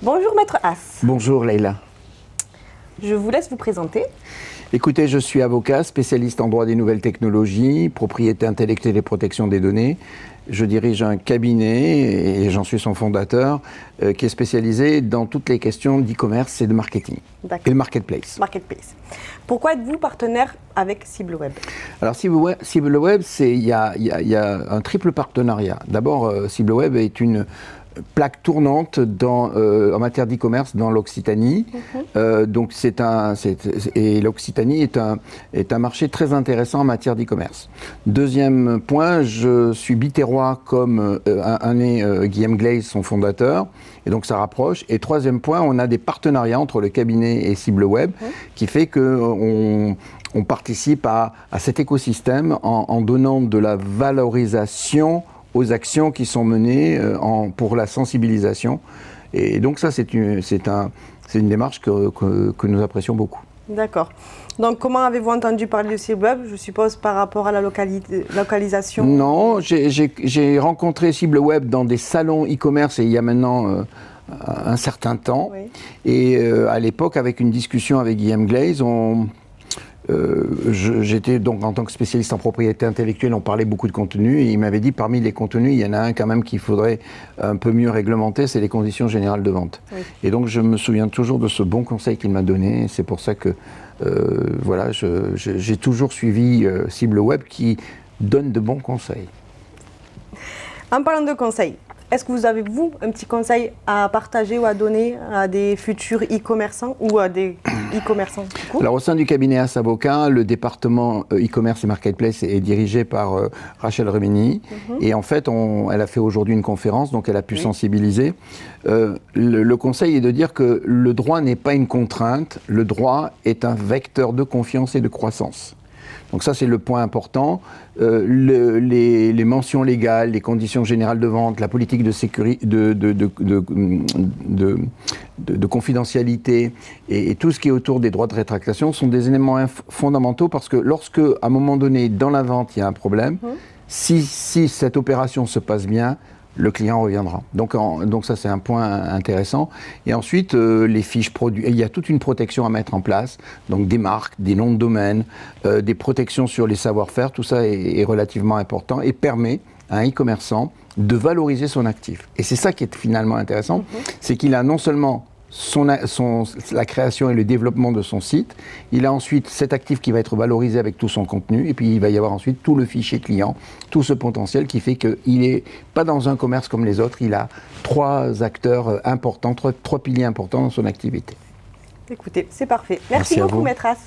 Bonjour Maître As. Bonjour Leïla. Je vous laisse vous présenter. Écoutez, je suis avocat, spécialiste en droit des nouvelles technologies, propriété intellectuelle et protection des données. Je dirige un cabinet, et j'en suis son fondateur, qui est spécialisé dans toutes les questions d'e-commerce et de marketing. Et de marketplace. Marketplace. Pourquoi êtes-vous partenaire avec CibleWeb? Alors CibleWeb, il y a un triple partenariat. D'abord, CibleWeb est une plaque tournante en matière d'e-commerce dans l'Occitanie. Donc et l'Occitanie est un marché très intéressant en matière d'e-commerce. Deuxième point, je suis biterrois comme Guillaume Glaise, son fondateur, et donc ça rapproche. Et troisième point, on a des partenariats entre le cabinet et CibleWeb qui fait qu'on participe à cet écosystème en donnant de la valorisation aux actions qui sont menées pour la sensibilisation. Et donc ça, c'est une démarche que nous apprécions beaucoup. D'accord. Donc comment avez-vous entendu parler de CibleWeb? Je suppose par rapport à la localisation? Non, j'ai rencontré CibleWeb dans des salons e-commerce, et il y a maintenant un certain temps. Oui. Et à l'époque, avec une discussion avec Guillaume Glaise, j'étais donc en tant que spécialiste en propriété intellectuelle, on parlait beaucoup de contenu, et il m'avait dit parmi les contenus, il y en a un quand même qu'il faudrait un peu mieux réglementer, c'est les conditions générales de vente. Oui. Et donc je me souviens toujours de ce bon conseil qu'il m'a donné, et c'est pour ça que voilà, j'ai toujours suivi CibleWeb qui donne de bons conseils. En parlant de conseils, est-ce que vous avez, vous, un petit conseil à partager ou à donner à des futurs e-commerçants ou à des e-commerçants? Alors, au sein du cabinet As Avocat, le département e-commerce et marketplace est dirigé par Rachel Remini. Et en fait, elle a fait aujourd'hui une conférence, donc elle a pu sensibiliser. Le conseil est de dire que le droit n'est pas une contrainte, le droit est un vecteur de confiance et de croissance. Donc ça, c'est le point important. Les mentions légales, les conditions générales de vente, la politique de sécurité, de confidentialité et tout ce qui est autour des droits de rétractation sont des éléments fondamentaux, parce que lorsque, à un moment donné, dans la vente, il y a un problème, si cette opération se passe bien, le client reviendra. Donc ça, c'est un point intéressant. Et ensuite, les fiches produits. Il y a toute une protection à mettre en place. Donc des marques, des noms de domaine, des protections sur les savoir-faire. Tout ça est relativement important et permet à un e-commerçant de valoriser son actif. Et c'est ça qui est finalement intéressant. C'est qu'il a non seulement la création et le développement de son site, il a ensuite cet actif qui va être valorisé avec tout son contenu, et puis il va y avoir ensuite tout le fichier client, tout ce potentiel qui fait qu'il n'est pas dans un commerce comme les autres, il a trois acteurs importants, trois piliers importants dans son activité. Écoutez, c'est parfait. Merci beaucoup, Maître As.